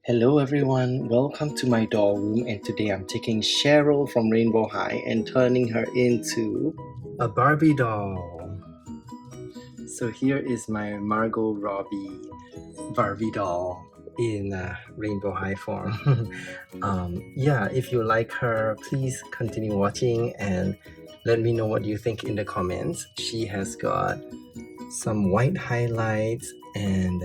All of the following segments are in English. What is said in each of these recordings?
Hello everyone, welcome to my doll room, and today I'm taking Cheryl from Rainbow High and turning her into a Barbie doll. So here is my Margot Robbie Barbie doll in Rainbow High form. Yeah, if you like her, please continue watching and let me know what you think in the comments. She has got some white highlights and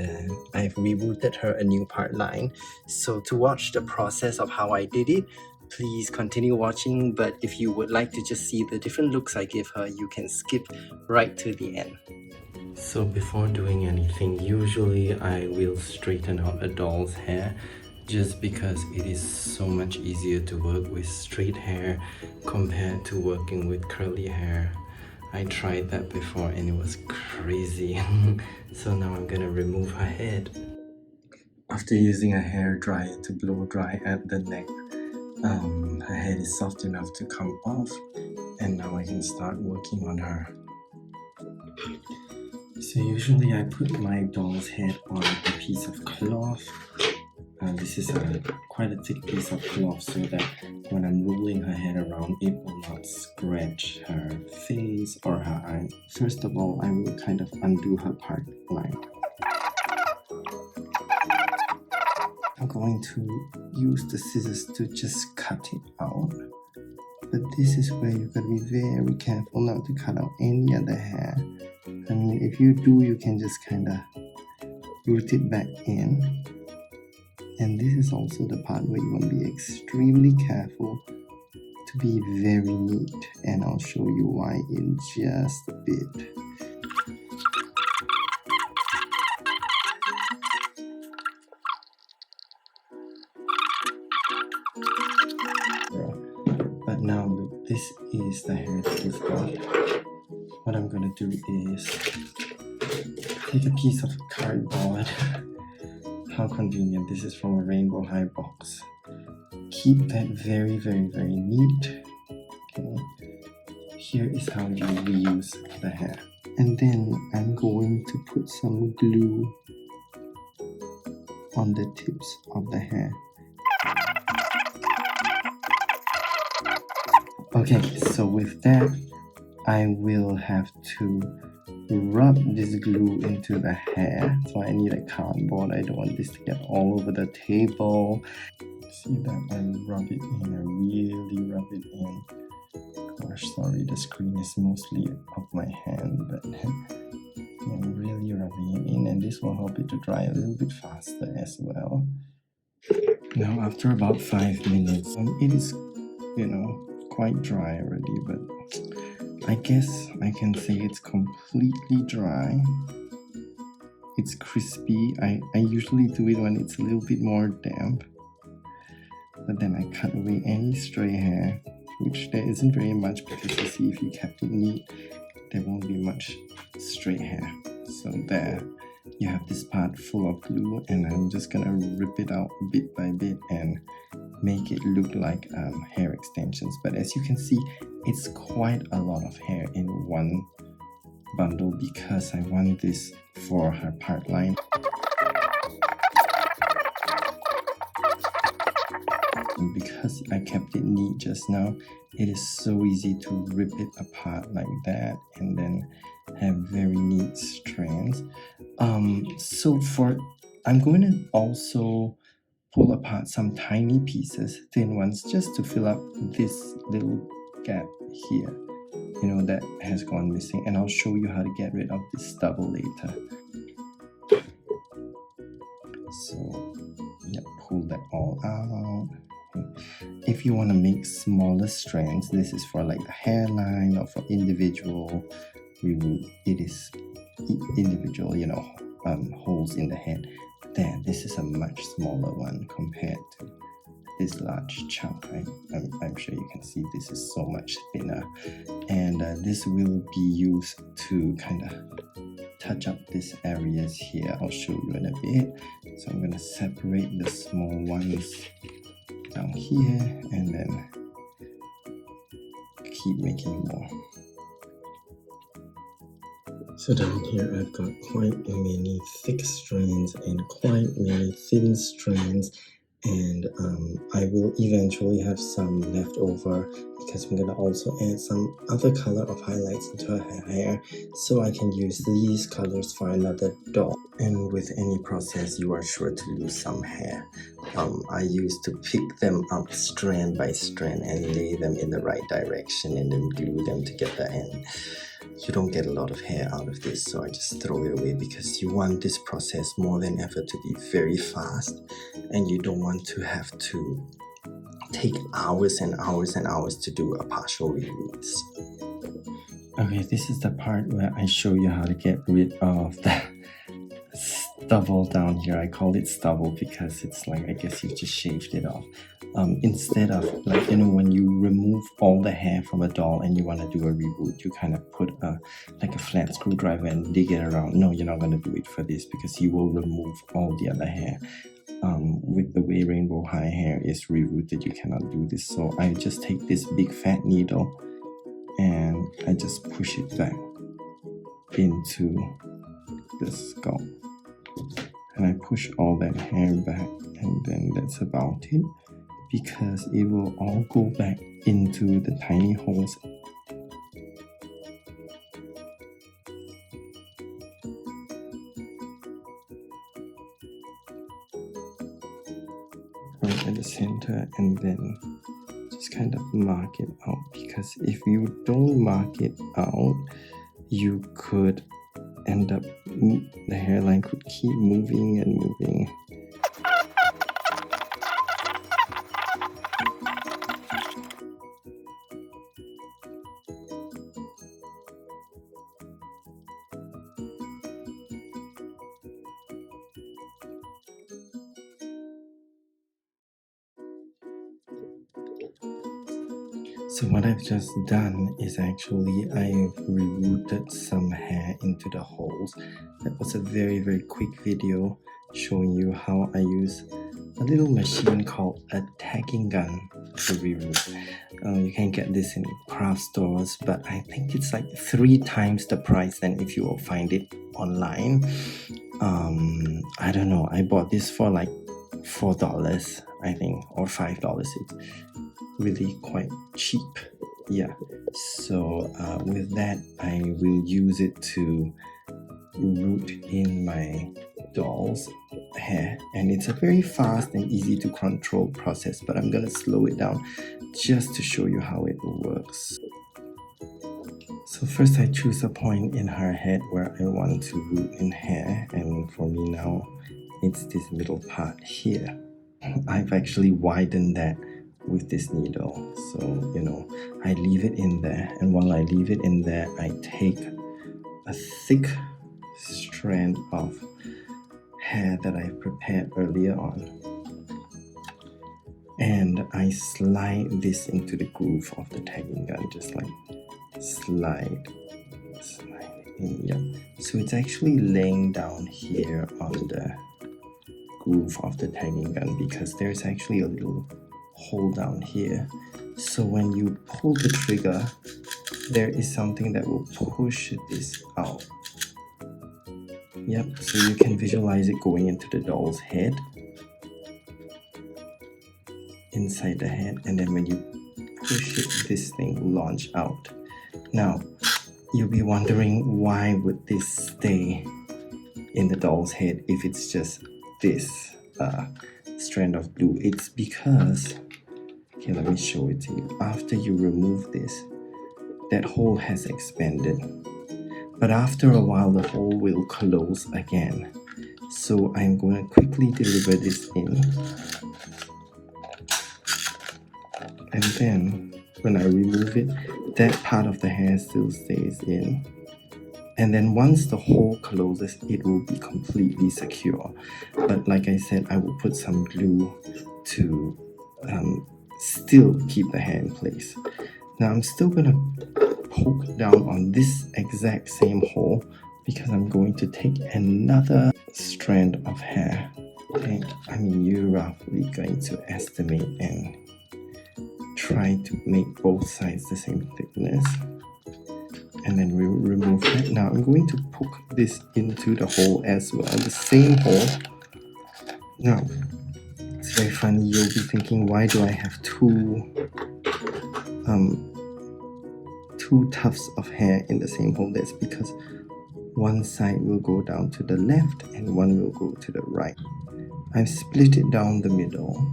I've rebooted her a new part line. So to watch the process of how I did it, please continue watching, but if you would like to just see the different looks I give her, you can skip right to the end. So before doing anything, usually I will straighten out a doll's hair just because it is so much easier to work with straight hair compared to working with curly hair. I tried that before and it was crazy. So now I'm gonna remove her head. After using a hair dryer to blow dry at the neck, her head is soft enough to come off, and now I can start working on her. So usually I put my doll's head on a piece of cloth. This is quite a thick piece of cloth so that when I'm rolling her head around, it will not scratch her face or her eye. First of all, I will kind of undo her part line. I'm going to use the scissors to just cut it out. But this is where you gotta be very careful not to cut out any other hair. I mean, if you do, you can just kind of root it back in. And this is also the part where you want to be extremely careful to be very neat. And I'll show you why in just a bit. But now look, this is the hair that we've got. What I'm gonna do is take a piece of cardboard. How convenient. This is from a Rainbow High box. Keep that very, very, very neat. Okay. Here is how you reuse the hair. And then I'm going to put some glue on the tips of the hair. Okay, so with that, I will have to rub this glue into the hair. So I need a cardboard. I don't want this to get all over the table. See that? I rub it in. I really rub it in. Gosh, sorry, the screen is mostly of my hand, but I'm really rubbing it in, and this will help it to dry a little bit faster as well. Now, after about 5 minutes, it is, quite dry already, but I guess I can say it's completely dry. It's crispy. I usually do it when it's a little bit more damp. But then I cut away any stray hair, which there isn't very much because you see if you kept it neat, there won't be much stray hair. So there, you have this part full of glue, and I'm just gonna rip it out bit by bit and make it look like hair extensions. But as you can see, it's quite a lot of hair in one bundle because I want this for her part line. And because I kept it neat just now, it is so easy to rip it apart like that and then have very neat strands. I'm going to also pull apart some tiny pieces, thin ones, just to fill up this little gap here, that has gone missing, and I'll show you how to get rid of this stubble later. So, yeah, pull that all out. If you want to make smaller strands, this is for like the hairline or for individual reroot. It is individual, holes in the head. There, this is a much smaller one compared to this large chunk. I'm sure you can see this is so much thinner, and this will be used to kind of touch up these areas here. I'll show you in a bit. So I'm going to separate the small ones down here and then keep making more. So down here I've got quite many thick strands and quite many thin strands, and I will eventually have some left over because I'm gonna also add some other color of highlights into her hair, so I can use these colors for another doll. And with any process you are sure to lose some hair. I used to pick them up strand by strand and lay them in the right direction and then glue them together, and you don't get a lot of hair out of this, so I just throw it away because you want this process more than ever to be very fast, and you don't want to have to take hours and hours and hours to do a partial reroots. Okay, this is the part where I show you how to get rid of the stubble down here. I call it stubble because it's like, I guess you just shaved it off. Instead of, like, you know, when you remove all the hair from a doll and you want to do a reboot, you kind of put like a flat screwdriver and dig it around. No, you're not going to do it for this because you will remove all the other hair. With the way Rainbow High hair is rerooted, you cannot do this. So I just take this big fat needle and I just push it back into the scalp. And I push all that hair back, and then that's about it, because it will all go back into the tiny holes. Right at the center, and then just kind of mark it out, because if you don't mark it out, you could end up, the hairline could keep moving and moving. So what I've just done is actually I've rerooted some hair into the holes. That was a very, very quick video showing you how I use a little machine called a tagging gun to reroot. You can get this in craft stores, but I think it's like 3 times the price than if you will find it online. I don't know, I bought this for like $4, I think, or $5. It's really quite cheap. Yeah, so with that I will use it to root in my doll's hair, and it's a very fast and easy to control process, but I'm gonna slow it down just to show you how it works. So first I choose a point in her head where I want to root in hair, and for me now it's this middle part here. I've actually widened that with this needle, so you know, I leave it in there, and while I leave it in there I take a thick strand of hair that I prepared earlier on, and I slide this into the groove of the tagging gun, just like slide in. Yeah, so it's actually laying down here on the groove of the tagging gun because there's actually a little hole down here, so when you pull the trigger there is something that will push this out. Yep, so you can visualize it going into the doll's head, inside the head, and then when you push it, this thing will launch out. Now you'll be wondering, why would this stay in the doll's head if it's just this strand of glue? It's because, okay, let me show it to you. After you remove this, that hole has expanded, but after a while the hole will close again. So I'm going to quickly deliver this in, and then when I remove it, that part of the hair still stays in, and then once the hole closes it will be completely secure. But like I said, I will put some glue to still keep the hair in place. Now I'm still gonna poke down on this exact same hole because I'm going to take another strand of hair. Okay, I mean, you're roughly going to estimate and try to make both sides the same thickness, and then we'll remove that. Now I'm going to poke this into the hole as well, the same hole. Now it's very funny, you'll be thinking, why do I have two tufts of hair in the same hole? That's because one side will go down to the left and one will go to the right. I've split it down the middle,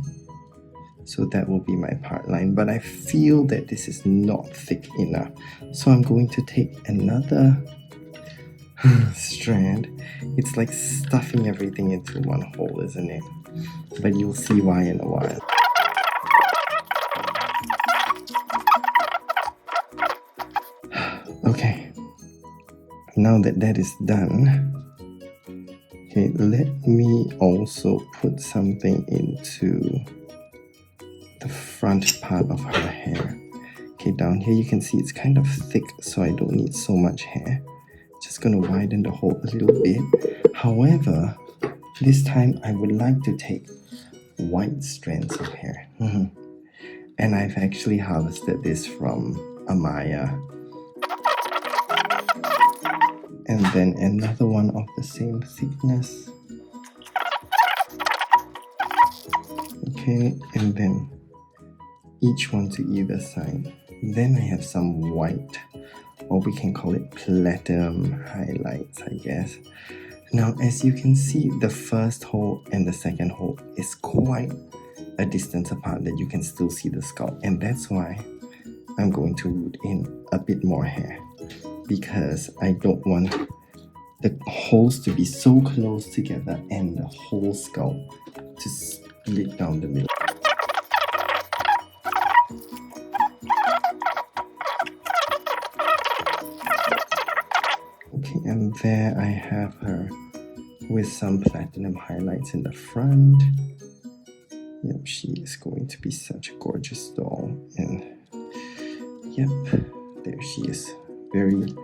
so that will be my part line, but I feel that this is not thick enough, so I'm going to take another strand. It's like stuffing everything into one hole, isn't it? But you'll see why in a while. Okay, now that that is done, okay, let me also put something into the front part of her hair. Okay, down here you can see it's kind of thick, so I don't need so much hair. Just gonna widen the hole a little bit. However, this time I would like to take white strands of hair. And I've actually harvested this from Amaya. And then another one of the same thickness. Okay, and then each one to either side. Then I have some white, or we can call it platinum highlights, I guess. Now, as you can see, the first hole and the second hole is quite a distance apart that you can still see the scalp, and that's why I'm going to root in a bit more hair, because I don't want the holes to be so close together and the whole scalp to split down the middle. Okay, and there I have her with some platinum highlights in the front. Yep, she is going to be such a gorgeous doll. And yep, there she is. Very,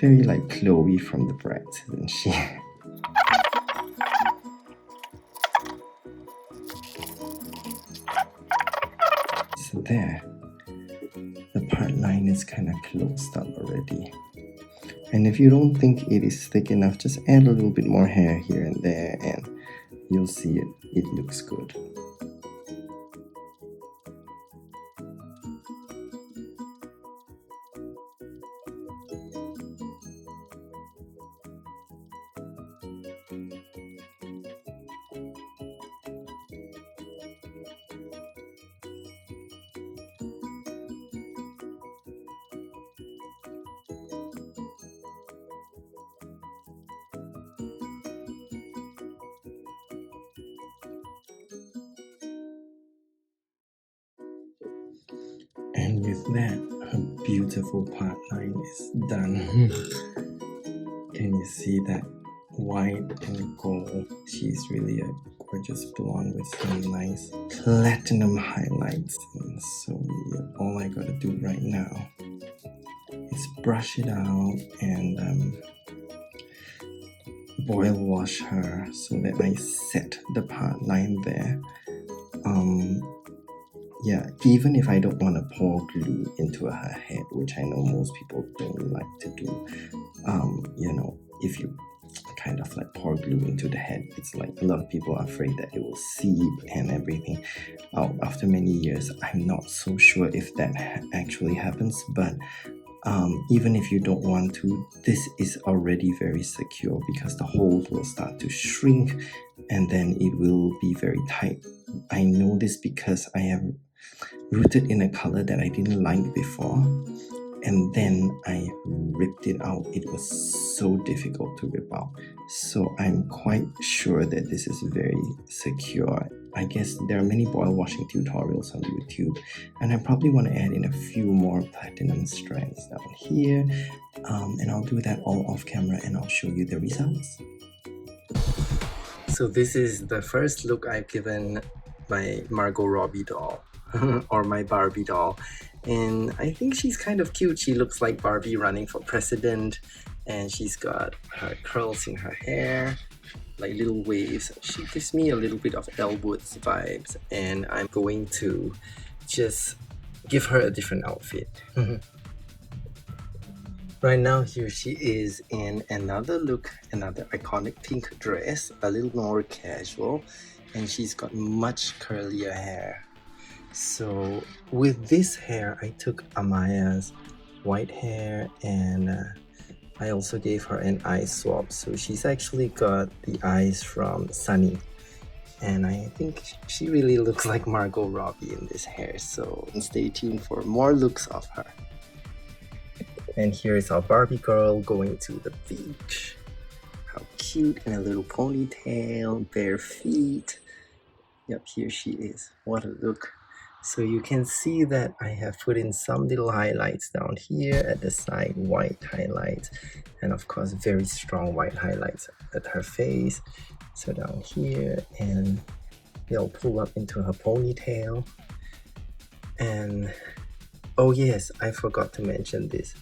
very like Chloe from the Bratz, isn't she? So there, the part line is kind of closed up already. And if you don't think it is thick enough, just add a little bit more hair here and there and you'll see it looks good. And with that, her beautiful part line is done. Can you see that white and gold? She's really a gorgeous blonde with some nice platinum highlights. And so all I gotta do right now is brush it out and boil wash her so that I set the part line there. Yeah, even if I don't want to pour glue into her head, which I know most people don't like to do, you know, if you kind of like pour glue into the head, it's like a lot of people are afraid that it will seep and everything out after many years. I'm not so sure if that actually happens, but even if you don't want to, this is already very secure because the holes will start to shrink and then it will be very tight. I know this because I have rooted in a color that I didn't like before, and then I ripped it out. It was so difficult to rip out, so I'm quite sure that this is very secure. I guess there are many boil washing tutorials on YouTube, and I probably want to add in a few more platinum strands down here, and I'll do that all off camera and I'll show you the results. So this is the first look I've given my Margot Robbie doll or my Barbie doll, and I think she's kind of cute. She looks like Barbie running for president, and she's got her curls in her hair, like little waves. She gives me a little bit of Elle Woods vibes, and I'm going to just give her a different outfit. Right now, here she is in another look, another iconic pink dress, a little more casual, and she's got much curlier hair. So with this hair, I took Amaya's white hair and I also gave her an eye swap. So she's actually got the eyes from Sunny. And I think she really looks like Margot Robbie in this hair. So stay tuned for more looks of her. And here is our Barbie girl going to the beach. How cute, in a little ponytail, bare feet. Yep, here she is. What a look. So you can see that I have put in some little highlights down here at the side, white highlights, and of course very strong white highlights at her face. So down here, and they'll pull up into her ponytail. And oh yes, I forgot to mention this.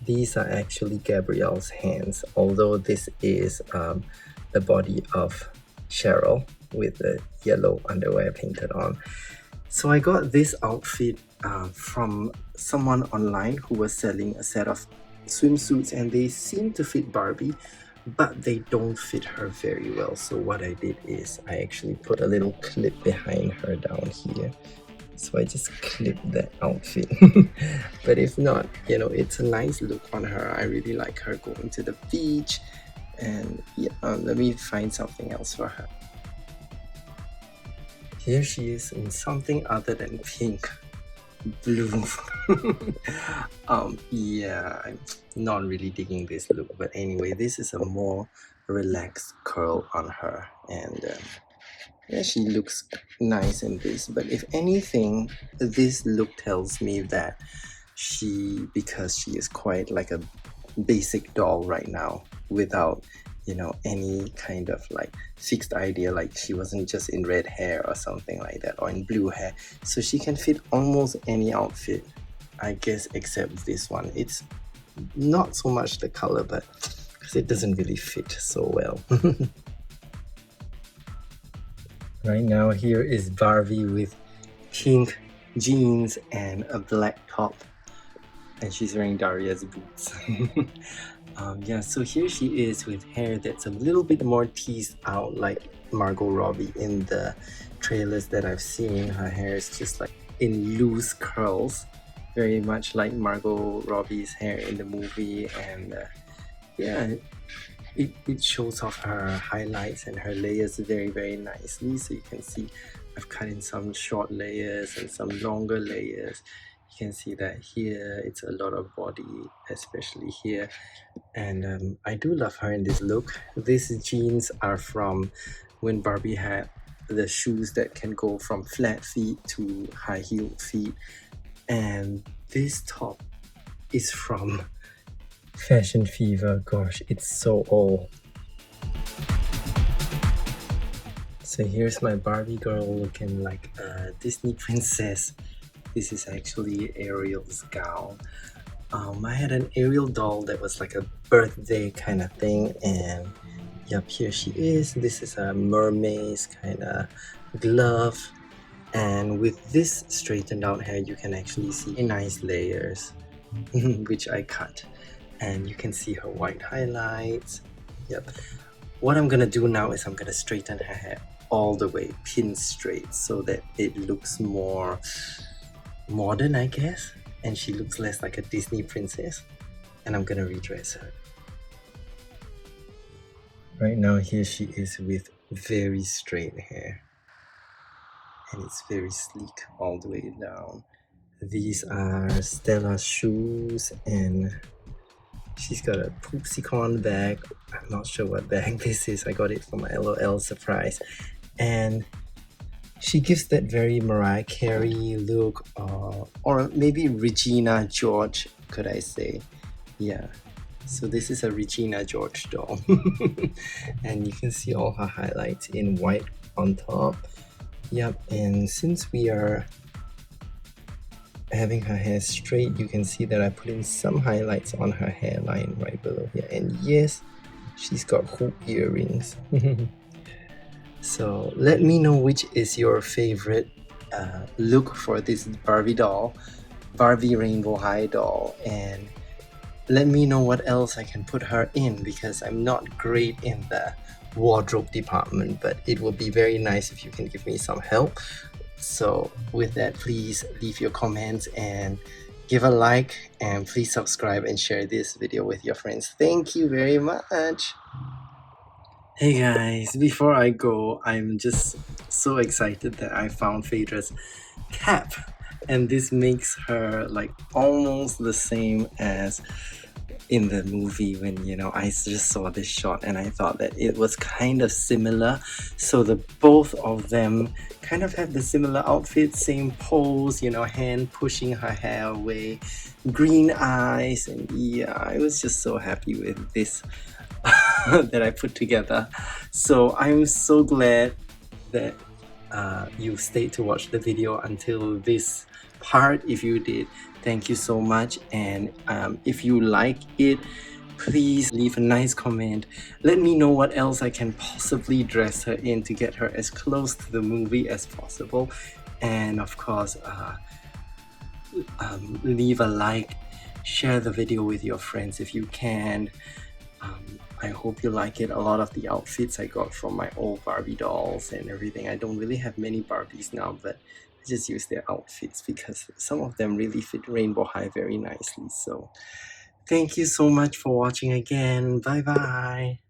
These are actually Gabrielle's hands, although this is the body of Sheryl with the yellow underwear painted on. So I got this outfit from someone online who was selling a set of swimsuits, and they seem to fit Barbie, but they don't fit her very well. So what I did is I actually put a little clip behind her down here. So I just clipped that outfit. But if not, you know, it's a nice look on her. I really like her going to the beach. And yeah, let me find something else for her. Here she is in something other than pink. Blue. Yeah, I'm not really digging this look. But anyway, this is a more relaxed curl on her. And yeah, she looks nice in this, but if anything, this look tells me that because she is quite like a basic doll right now, without, you know, any kind of like fixed idea, like she wasn't just in red hair or something like that, or in blue hair. So she can fit almost any outfit, I guess, except this one. It's not so much the color, but because it doesn't really fit so well. Right now, here is Barbie with pink jeans and a black top, and she's wearing Daria's boots. Yeah, so here she is with hair that's a little bit more teased out like Margot Robbie in the trailers that I've seen. Her hair is just like in loose curls, very much like Margot Robbie's hair in the movie, and yeah, it shows off her highlights and her layers very nicely. So you can see I've cut in some short layers and some longer layers. You can see that here it's a lot of body, especially here. And I do love her in this look. These jeans are from when Barbie had the shoes that can go from flat feet to high-heeled feet, and this top is from Fashion Fever. Gosh, it's so old. So here's my Barbie girl looking like a Disney princess. This is actually Ariel's gown. I had an Ariel doll that was like a birthday kind of thing, and yep, here she is. This is a mermaid's kind of glove, and with this straightened out hair you can actually see nice layers which I cut, and you can see her white highlights. Yep. What I'm gonna do now is I'm gonna straighten her hair all the way, pin straight, so that it looks more modern, I guess, and she looks less like a Disney princess. And I'm gonna redress her. Right now, here she is with very straight hair, and it's very sleek all the way down. These are Stella's shoes, and she's got a Poopsicon bag. I'm not sure what bag this is. I got it for my LOL surprise. And she gives that very Mariah Carey look, or maybe Regina George, could I say. Yeah. So this is a Regina George doll. And you can see all her highlights in white on top. Yep, and since we are having her hair straight, you can see that I put in some highlights on her hairline right below here. And yes, she's got hoop earrings. So let me know which is your favorite look for this Barbie doll, Barbie Rainbow High doll. And let me know what else I can put her in, because I'm not great in the wardrobe department, but it will be very nice if you can give me some help. So with that, please leave your comments and give a like, and please subscribe and share this video with your friends. Thank you very much. Hey guys, before I go, I'm just so excited that I found Phaedra's cap, and this makes her like almost the same as in the movie. When I just saw this shot and I thought that it was kind of similar, so the both of them kind of have the similar outfit, same pose, hand pushing her hair away, green eyes, and yeah, I was just so happy with this that I put together. So I'm so glad that you stayed to watch the video until this part. If you did, thank you so much. And if you like it, please leave a nice comment. Let me know what else I can possibly dress her in to get her as close to the movie as possible. And of course, leave a like, share the video with your friends if you can. I hope you like it. A lot of the outfits I got from my old Barbie dolls and everything. I don't really have many Barbies now, but I just use their outfits because some of them really fit Rainbow High very nicely. So thank you so much for watching again. Bye bye.